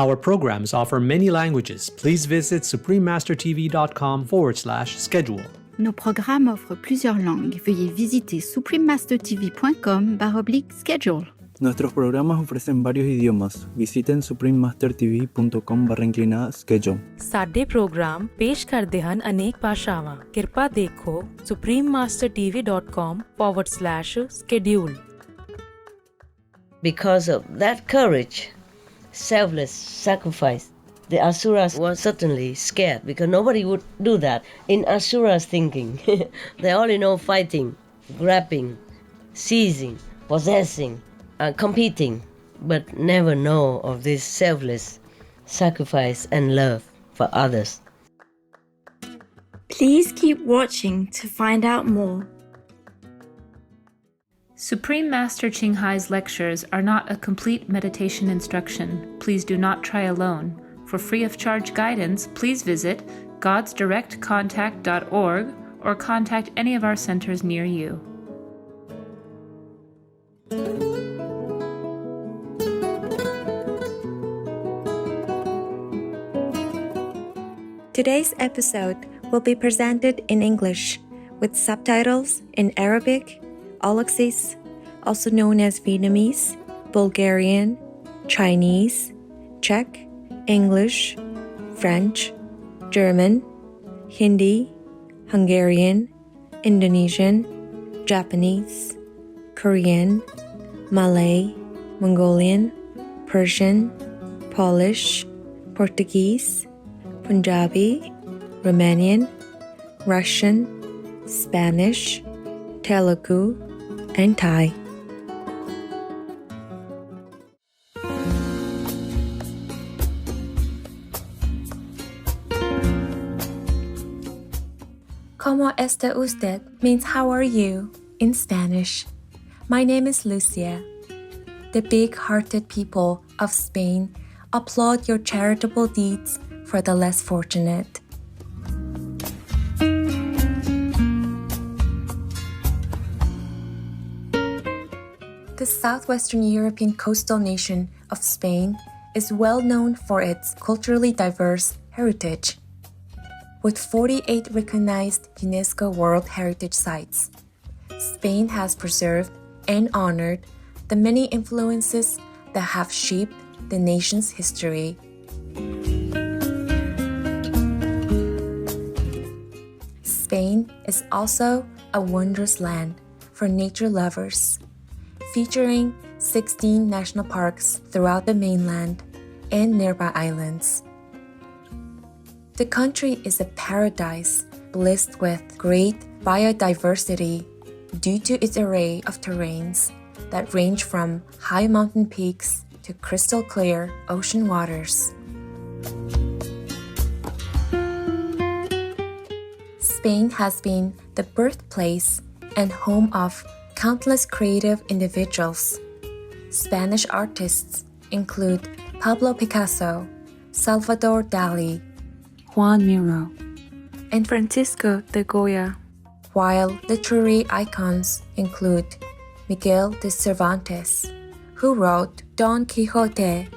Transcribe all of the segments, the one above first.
Our programs offer many languages. Please visit suprememastertv.com/schedule. Nos programmes offrent plusieurs langues. Veuillez visiter suprememastertv.com/schedule. Nuestros programas ofrecen varios idiomas. Visiten suprememastertv.com/schedule. ਸਾਡੇ programme ਪੇਸ਼ ਕਰਦੇ ਹਨ ਅਨੇਕ ਭਾਸ਼ਾਵਾਂ। ਕਿਰਪਾ ਦੇਖੋ suprememastertv.com/schedule. Because of that courage, selfless sacrifice, the Asuras were certainly scared because nobody would do that. In Asuras' thinking, they're all fighting, grabbing, seizing, possessing, competing, but never know of this selfless sacrifice and love for others. Please keep watching to find out more. Supreme Master Ching Hai's lectures are not a complete meditation instruction. Please do not try alone. For free of charge guidance, please visit godsdirectcontact.org or contact any of our centers near you. Today's episode will be presented in English with subtitles in Arabic, Aulacese, also known as Vietnamese, Bulgarian, Chinese, Czech, English, French, German, Hindi, Hungarian, Indonesian, Japanese, Korean, Malay, Mongolian, Persian, Polish, Portuguese, Punjabi, Romanian, Russian, Spanish, Telugu, and Thai. ¿Cómo está usted? Means how are you in Spanish. My name is Lucia. The big-hearted people of Spain applaud your charitable deeds for the less fortunate. The southwestern European coastal nation of Spain is well known for its culturally diverse heritage. With 48 recognized UNESCO World Heritage Sites, Spain has preserved and honored the many influences that have shaped the nation's history. Spain is also a wondrous land for nature lovers, featuring 16 national parks throughout the mainland and nearby islands. The country is a paradise blessed with great biodiversity due to its array of terrains that range from high mountain peaks to crystal clear ocean waters. Spain has been the birthplace and home of countless creative individuals. Spanish artists include Pablo Picasso, Salvador Dali, Juan Miro, and Francisco de Goya, while literary icons include Miguel de Cervantes, who wrote Don Quixote,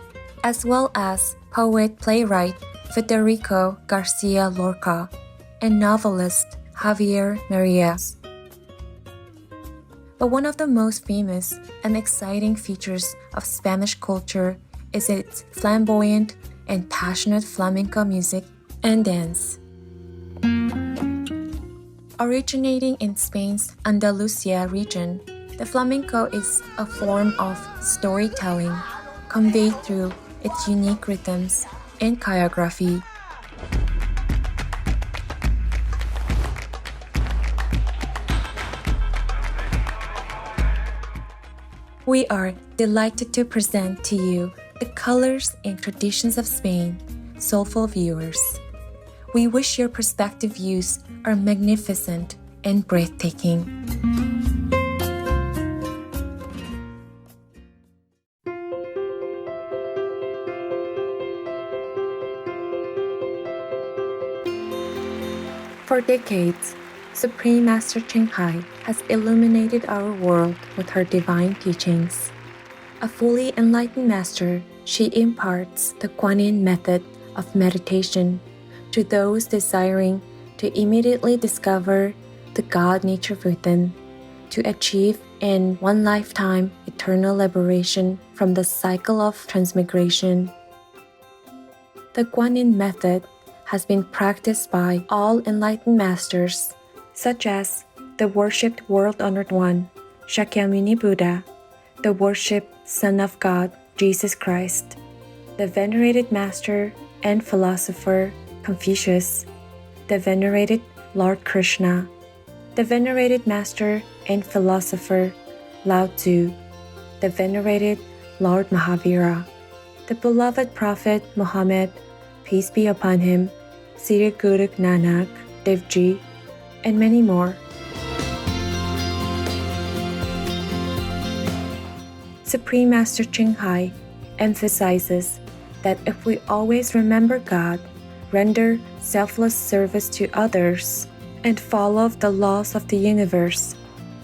as well as poet-playwright Federico Garcia Lorca and novelist Javier Marias. But one of the most famous and exciting features of Spanish culture is its flamboyant and passionate flamenco music and dance. Originating in Spain's Andalusia region, the flamenco is a form of storytelling conveyed through its unique rhythms and choreography. We are delighted to present to you the colors and traditions of Spain, soulful viewers. We wish your perspective views are magnificent and breathtaking. For decades, Supreme Master Ching Hai has illuminated our world with her divine teachings. A fully enlightened master, She imparts the Guanyin method of meditation to those desiring to immediately discover the God nature within, to achieve in one lifetime eternal liberation from the cycle of transmigration. The Guanyin method has been practiced by all enlightened masters, such as the worshipped world-honored one, Shakyamuni Buddha, the worshipped Son of God, Jesus Christ, the venerated master and philosopher, Confucius, the venerated Lord Krishna, the venerated master and philosopher, Lao Tzu, the venerated Lord Mahavira, the beloved Prophet Muhammad, peace be upon him, Sri Guru Nanak Dev Ji, and many more. Supreme Master Ching Hai emphasizes that if we always remember God, render selfless service to others, and follow the laws of the universe,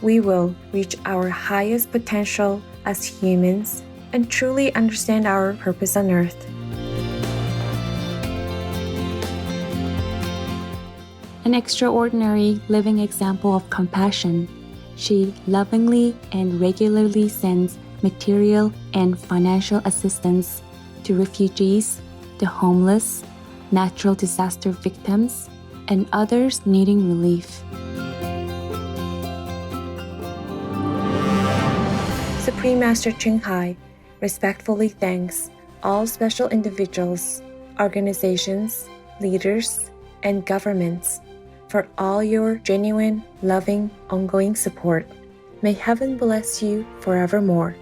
we will reach our highest potential as humans and truly understand our purpose on earth. An extraordinary living example of compassion, she lovingly and regularly sends material and financial assistance to refugees, the homeless, natural disaster victims, and others needing relief. Supreme Master Ching Hai respectfully thanks all special individuals, organizations, leaders, and governments for all your genuine, loving, ongoing support. May heaven bless you forevermore.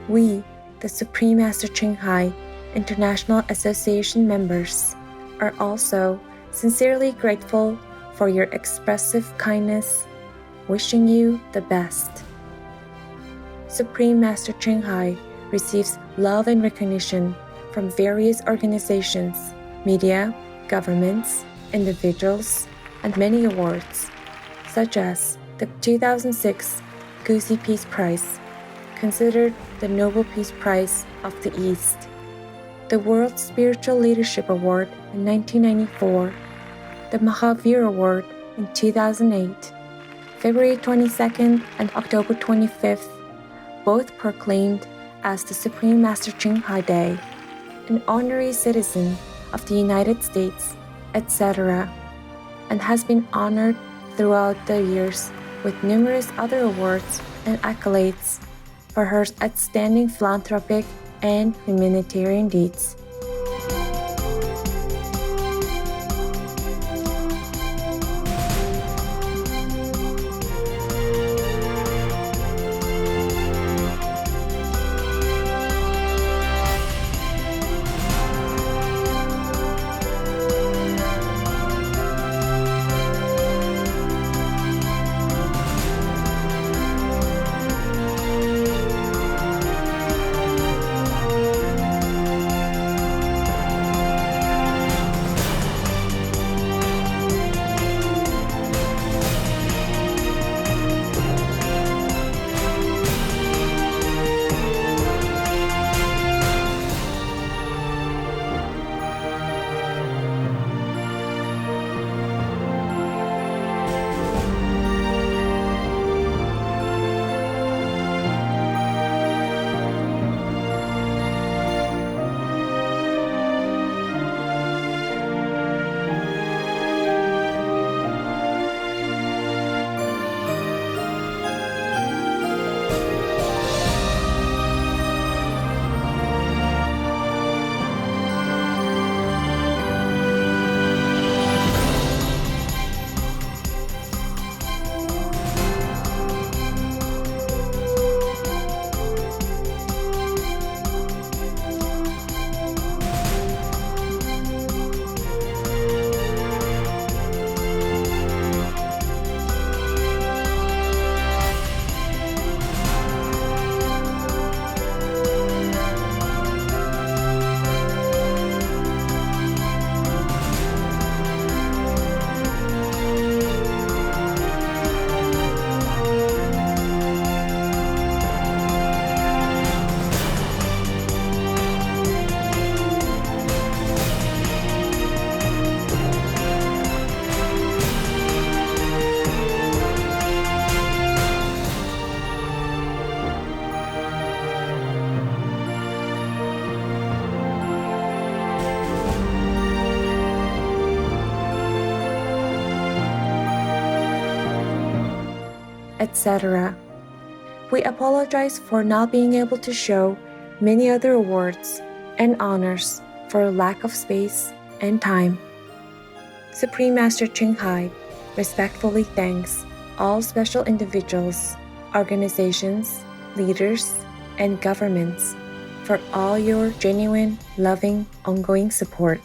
We, the Supreme Master Ching Hai International Association members, are also sincerely grateful for your expressive kindness, wishing you the best. Supreme Master Ching Hai receives love and recognition from various organizations, media, governments, individuals, and many awards, such as the 2006 Gusi Peace Prize, considered the Nobel Peace Prize of the East, the World Spiritual Leadership Award in 1994, the Mahavir Award in 2008, February 22nd and October 25th, both proclaimed as the Supreme Master Ching Hai Day, an honorary citizen of the United States, etc., and has been honored throughout the years with numerous other awards and accolades for her outstanding philanthropic and humanitarian deeds. etc. We apologize for not being able to show many other awards and honors for lack of space and time. Supreme Master Ching Hai respectfully thanks all special individuals, organizations, leaders, and governments for all your genuine, loving, ongoing support.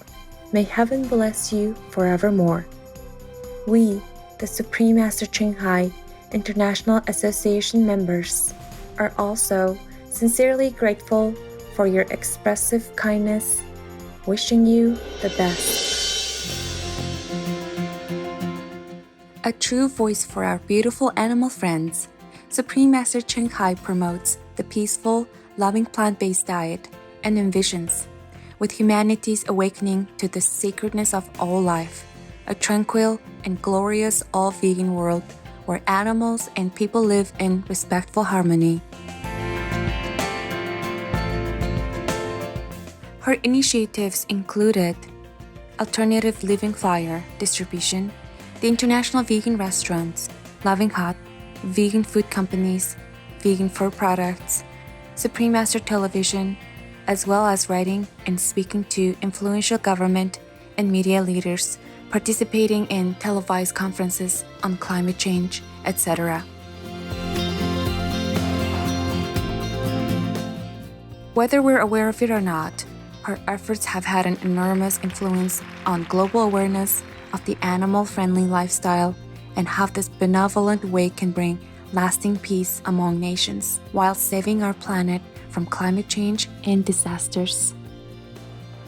May heaven bless you forevermore. We, the Supreme Master Ching Hai International Association members, are also sincerely grateful for your expressive kindness, wishing you the best. A true voice for our beautiful animal friends, Supreme Master Ching Hai promotes the peaceful, loving plant-based diet and envisions, with humanity's awakening to the sacredness of all life, a tranquil and glorious all-vegan world where animals and people live in respectful harmony. Her initiatives included alternative living flyer distribution, the International Vegan Restaurants, Loving Hut, vegan food companies, vegan fur products, Supreme Master Television, as well as writing and speaking to influential government and media leaders, participating in televised conferences on climate change, etc. Whether we're aware of it or not, her efforts have had an enormous influence on global awareness of the animal-friendly lifestyle and how this benevolent way can bring lasting peace among nations while saving our planet from climate change and disasters.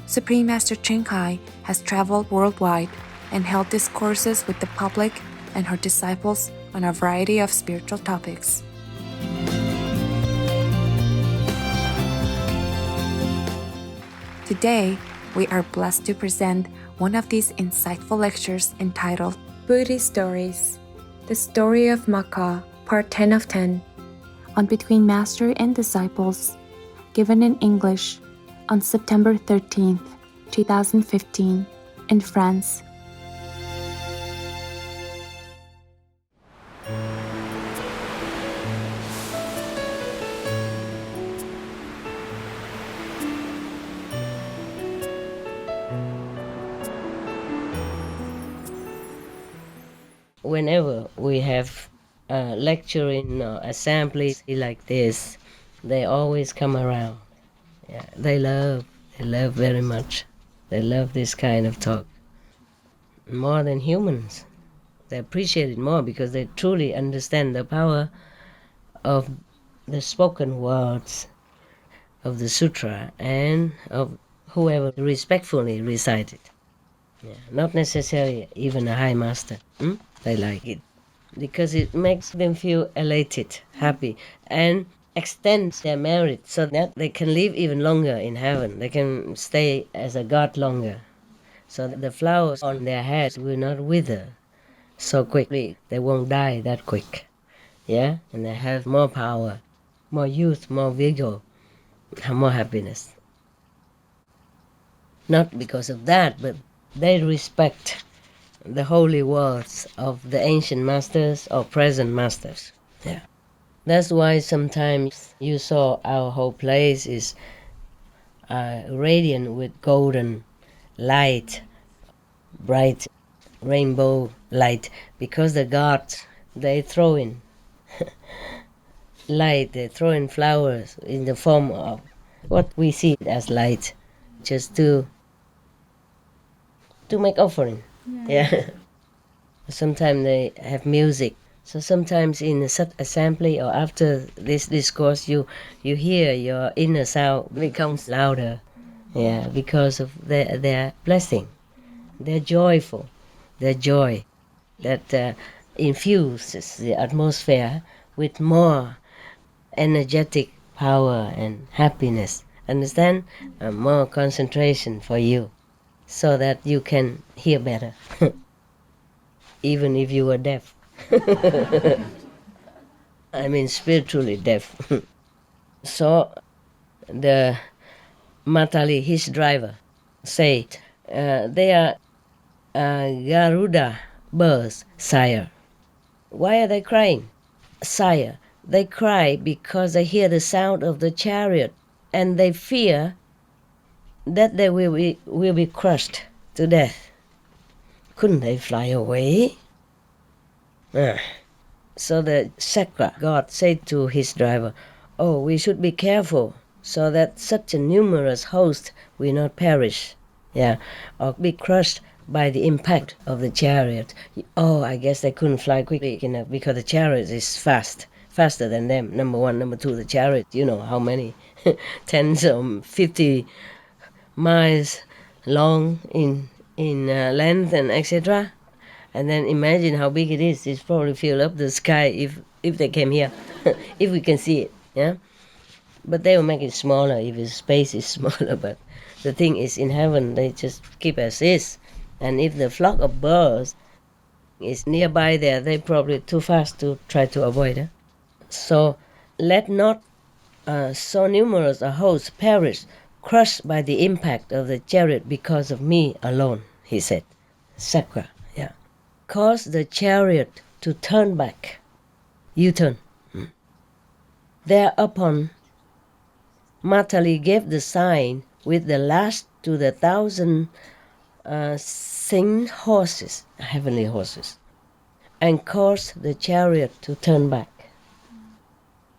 Supreme Master Ching Hai has traveled worldwide and held discourses with the public and her disciples on a variety of spiritual topics. Today, we are blessed to present one of these insightful lectures entitled Buddhist Stories, the Story of Magha, Part 10 of 10, on Between Master and Disciples, given in English on September 13th, 2015, in France. Whenever we have a lecture in assemblies like this, they always come around. Yeah, they love very much. They love this kind of talk. More than humans. They appreciate it more because they truly understand the power of the spoken words of the sutra and of whoever respectfully recite it. Yeah, not necessarily even a high master. They like it because it makes them feel elated, happy, and extends their merit so that they can live even longer in heaven. They can stay as a god longer. So that the flowers on their heads will not wither so quickly. They won't die that quick. Yeah? And they have more power, more youth, more vigor, more happiness. Not because of that, but they respect the holy words of the ancient masters or present masters. Yeah. That's why sometimes you saw our whole place is radiant with golden light, bright rainbow light, because the gods, they throw in light, they throw in flowers in the form of what we see as light, just to make offering. Yeah. Sometimes they have music. So sometimes in a assembly or after this discourse, you hear your inner sound becomes louder. Yeah, because of their blessing. They're joyful. Their joy that infuses the atmosphere with more energetic power and happiness. Understand? More concentration for you, so that you can hear better, even if you were deaf. I mean spiritually deaf. So the Matali, his driver, said, they are Garuda birds, sire. Why are they crying? sire. They cry because they hear the sound of the chariot, and they fear that they will be crushed to death. Couldn't they fly away? So the Sakra god said to his driver, "Oh, we should be careful so that such a numerous host will not perish, or be crushed by the impact of the chariot." Oh, I guess they couldn't fly quickly enough because the chariot is faster than them. Number one. Number two, the chariot, you know how many tens of 50 miles long in length and etc. And then imagine how big it is. It's probably fill up the sky if they came here, if we can see it. Yeah, but they will make it smaller if the space is smaller. But the thing is, in heaven they just keep as is. And if the flock of birds is nearby there, they're probably too fast to try to avoid it. So let not so numerous a host perish, crushed by the impact of the chariot because of me alone, he said. Sakra, cause the chariot to turn back. U-turn. Thereupon, Matali gave the sign with the lash to the 1,000 singed horses, heavenly horses, and caused the chariot to turn back.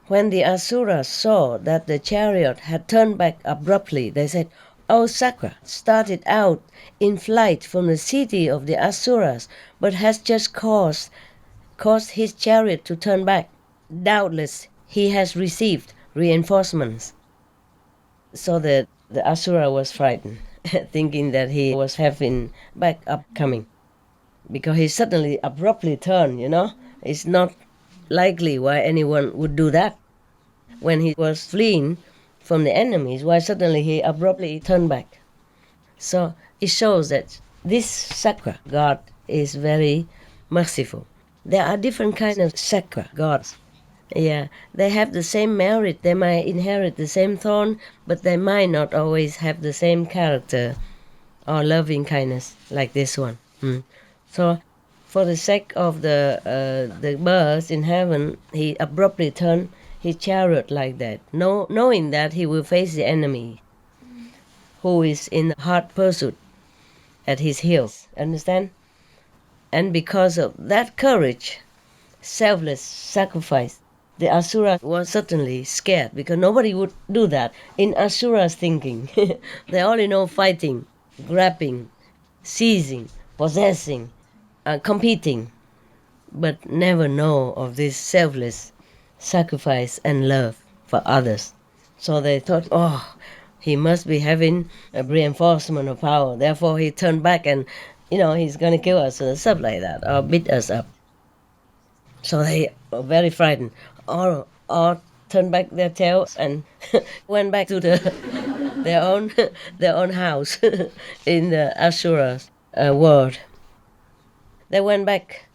When the Asuras saw that the chariot had turned back abruptly, they said, "Oh, Sakra started out in flight from the city of the Asuras, but has just caused his chariot to turn back. Doubtless he has received reinforcements." So the Asura was frightened, thinking that he was having backup coming, because he suddenly abruptly turned, It's not likely why anyone would do that. When he was fleeing from the enemies, why suddenly he abruptly turned back? So it shows that this Sakra god is very merciful. There are different kinds of Sakra gods. Yeah, they have the same merit. They might inherit the same throne, but they might not always have the same character or loving kindness like this one. So, for the sake of the birds in heaven, he abruptly turned his chariot like that, knowing that he will face the enemy, who is in hot pursuit at his heels. Understand? And because of that courage, selfless sacrifice, the Asura was certainly scared, because nobody would do that. In Asura's thinking, they only know fighting, grabbing, seizing, possessing, competing, but never know of this selfless sacrifice and love for others. So they thought, oh, he must be having a reinforcement of power. Therefore, he turned back and, he's going to kill us or stuff like that, or beat us up. So they were very frightened, or turned back their tails and went back to their own house in the Asura's world. They went back,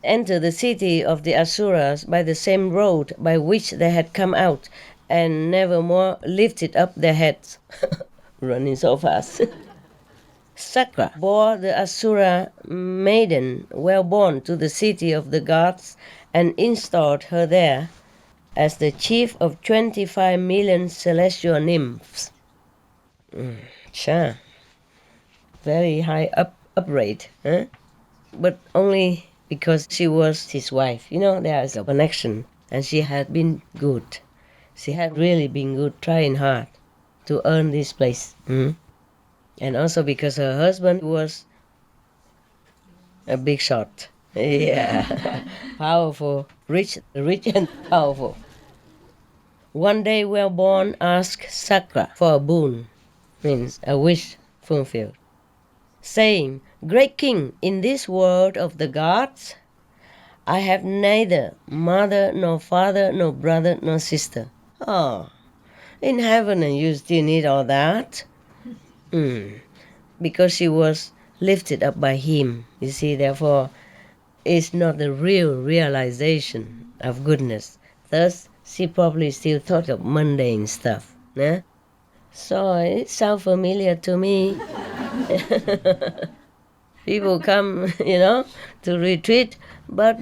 entered the city of the Asuras by the same road by which they had come out, and never more lifted up their heads, running so fast. Sakra bore the Asura maiden well-born to the city of the gods and installed her there as the chief of 25 million celestial nymphs. Very high uprate, huh? But only because she was his wife. There is a connection, and she had been good. She had really been good, trying hard to earn this place. And also because her husband was a big shot. Yeah, powerful, rich and powerful. One day Wellborn asked Sakra for a boon, means a wish fulfilled, saying, "Great king, in this world of the gods, I have neither mother, nor father, nor brother, nor sister." Oh, in heaven and you still need all that? Because she was lifted up by him. You see, therefore, it's not the real realization of goodness. Thus, she probably still thought of mundane stuff. So it sounds familiar to me. People come, to retreat, but,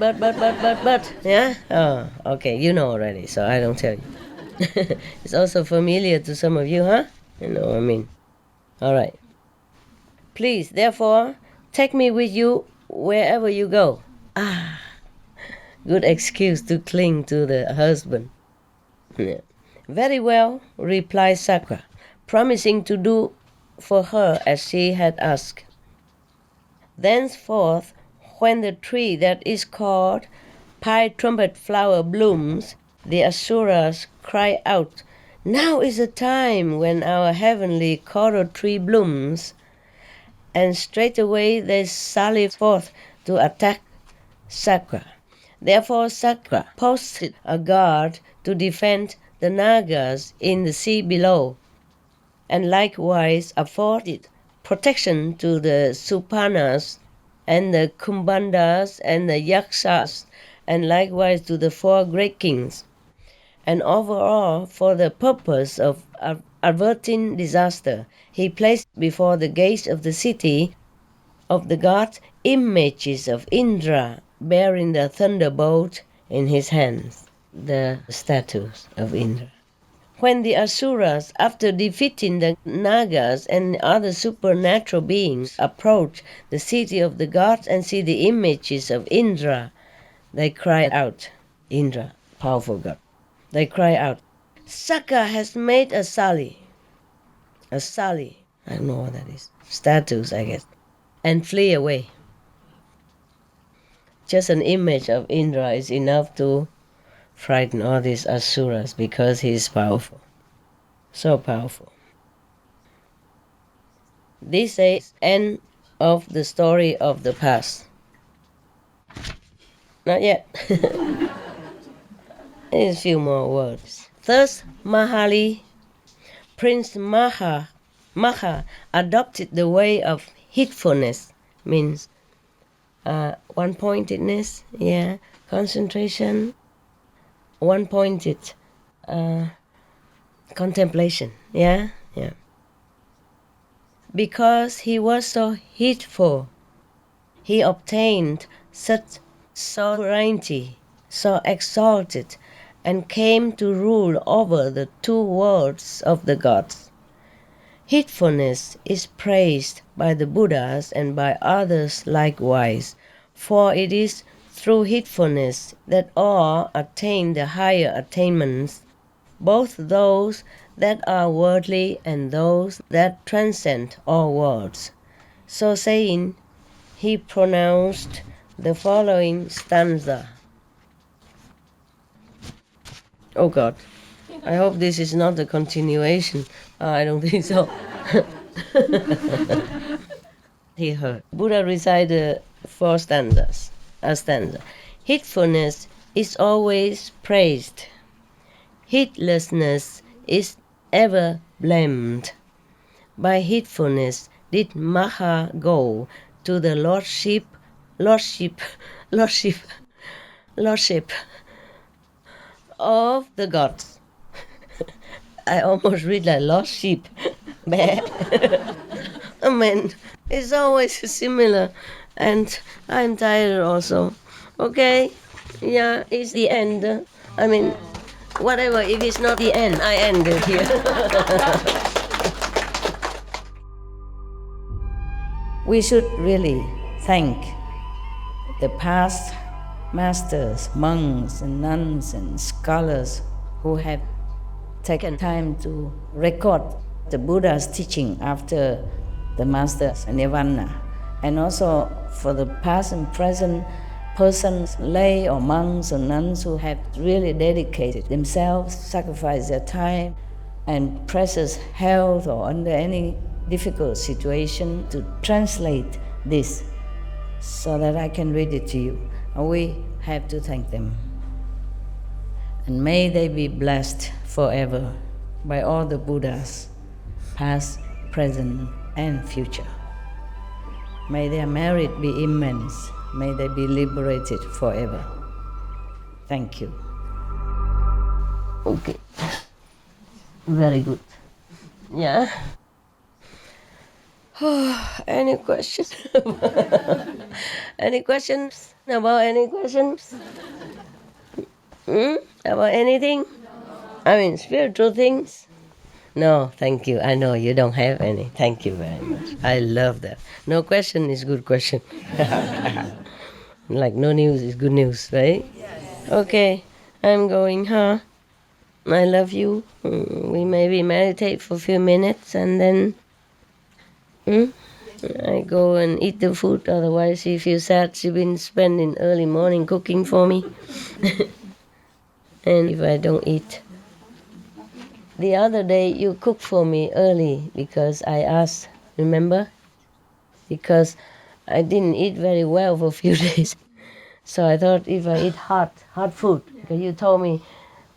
yeah? Oh, okay, you know already, so I don't tell you. It's also familiar to some of you, huh? You know what I mean. All right. Please, therefore, take me with you wherever you go. Good excuse to cling to the husband. Yeah. Very well, replied Sakra, promising to do for her as she had asked. Thenceforth, when the tree that is called Pie Trumpet Flower blooms, the Asuras cry out, "Now is the time when our heavenly coral tree blooms," and straightway they sally forth to attack Sakra. Therefore Sakra posted a guard to defend the Nagas in the sea below, and likewise afforded protection to the Supanas and the Kumbhandas and the Yakshas, and likewise to the 4 great kings. And overall, for the purpose of averting disaster, he placed before the gates of the city of the gods images of Indra bearing the thunderbolt in his hands, the statues of Indra. When the Asuras, after defeating the Nagas and other supernatural beings, approach the city of the gods and see the images of Indra, they cry out, Indra, powerful god, they cry out, "Sakra has made a sali," I don't know what that is, statues I guess, and flee away. Just an image of Indra is enough to frighten all these Asuras because he is powerful. So powerful. This is end of the story of the past. Not yet. There's a few more words. Thus, Mahali, Prince Magha adopted the way of heedfulness, means one-pointedness, concentration, one-pointed contemplation, Because he was so heedful, he obtained such sovereignty, so exalted, and came to rule over the 2 worlds of the gods. Heedfulness is praised by the Buddhas and by others likewise, for it is through heedfulness that all attain the higher attainments, both those that are worldly and those that transcend all worlds. So saying, he pronounced the following stanza. Oh God, I hope this is not a continuation. I don't think so. He heard. Buddha recited 4 stanzas. A stanza. Heedfulness is always praised. Heedlessness is ever blamed. By heedfulness did Magha go to the lordship of the gods. I almost read like lost sheep. I mean, it's always similar, and I'm tired also. Okay, it's the end. I mean, whatever, if it's not the end, I end it here. We should really thank the past masters, monks and nuns and scholars who have taken time to record the Buddha's teaching after the master's nirvana, and also for the past and present persons, lay or monks or nuns who have really dedicated themselves, sacrificed their time and precious health or under any difficult situation to translate this so that I can read it to you. And we have to thank them. And may they be blessed forever by all the Buddhas, past, present, and future. May their merit be immense. May they be liberated forever. Thank you. Okay. Very good. Yeah. Any questions? Any questions about any questions? About anything? I mean, spiritual things? No, thank you. I know you don't have any. Thank you very much. I love that. No question is good question. Like no news is good news, right? Yes. Okay, I'm going, huh? I love you. We maybe meditate for a few minutes and then I go and eat the food. Otherwise, she feels sad. She's been spending early morning cooking for me. And if I don't eat. The other day you cooked for me early because I asked, remember? Because I didn't eat very well for a few days. So I thought if I eat hot food, because you told me,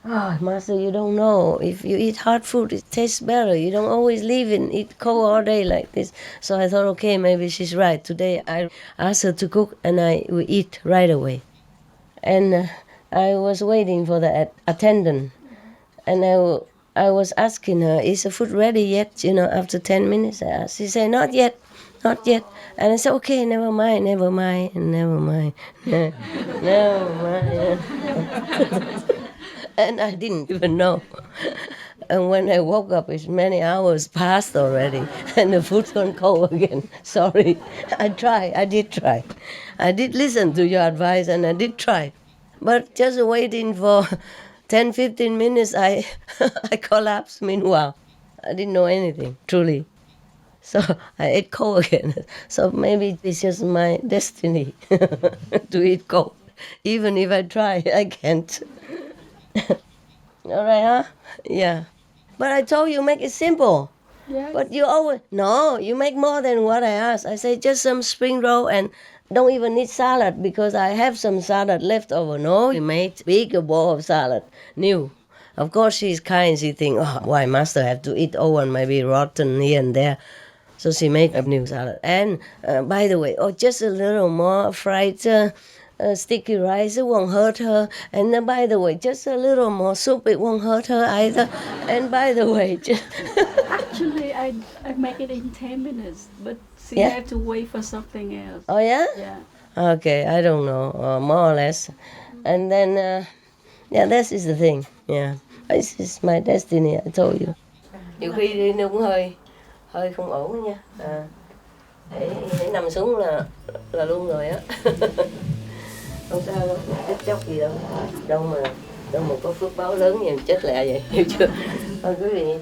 Master, you don't know. If you eat hot food, it tastes better. You don't always leave it and eat cold all day like this. So I thought, okay, maybe she's right. Today I asked her to cook and I will eat right away. And I was waiting for the attendant. And I was asking her, is the food ready yet? After 10 minutes I asked. She said, not yet. And I said, okay, never mind. Never mind. And I didn't even know. And when I woke up, it's many hours past already, and the food's gone cold again. Sorry. I did try. I did listen to your advice, and I did try. But just waiting for 10, 15 minutes, I collapsed meanwhile. I didn't know anything, truly. So I ate cold again. So maybe it's just my destiny to eat cold. Even if I try, I can't. All right, huh? Yeah. But I told you make it simple. Yes. But you always... No, you make more than what I asked. I say just some spring roll and don't even need salad because I have some salad left over. No, you made bigger bowl of salad. New. Of course she's kind. She think, why Master have to eat old and maybe rotten here and there. So she made a new salad. And by the way, just a little more fried sticky rice, it won't hurt her. And then, by the way, just a little more soup, it won't hurt her either. And by the way... Actually, I make it in 10 minutes, but she had to wait for something else. Oh, yeah? Yeah. Okay, I don't know, more or less. And then, this is the thing. Yeah, this is my destiny, I told you. Nhiều khi đi nó cũng hơi không ổn nha. Để nằm xuống là luôn rồi á. Không sao đâu, chết chóc gì đâu. Đâu mà có phước báo lớn như chết lẹ vậy, hiểu chưa? Thôi quý vị.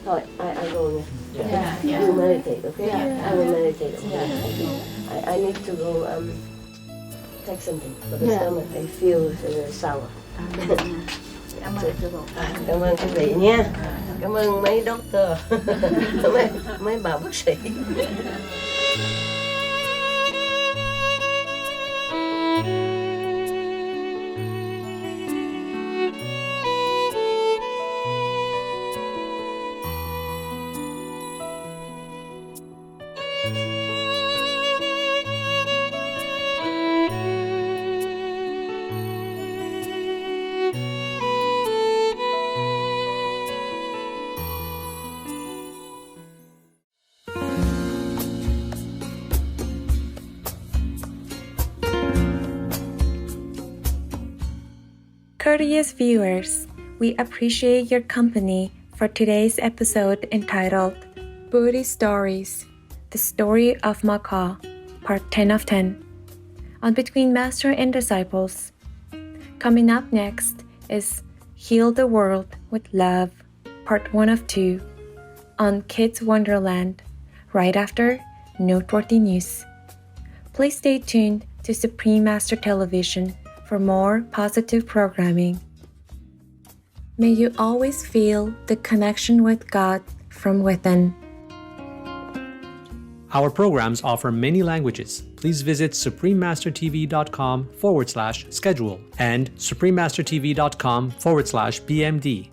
Thôi, I go nha. You meditate, okay? I will meditate. Okay? I need to go take something for the stomach. I feel sour. Cảm ơn quý vị nha. Cảm ơn mấy doctor, mấy bà bác sĩ. Courteous viewers, we appreciate your company for today's episode entitled Buddhist Stories, The Story of Magha, Part 10 of 10, on Between Master and Disciples. Coming up next is Heal the World with Love, Part 1 of 2, on Kids Wonderland, right after Noteworthy News. Please stay tuned to Supreme Master Television for more positive programming. May you always feel the connection with God from within. Our programs offer many languages. Please visit suprememastertv.com/schedule and suprememastertv.com/BMD.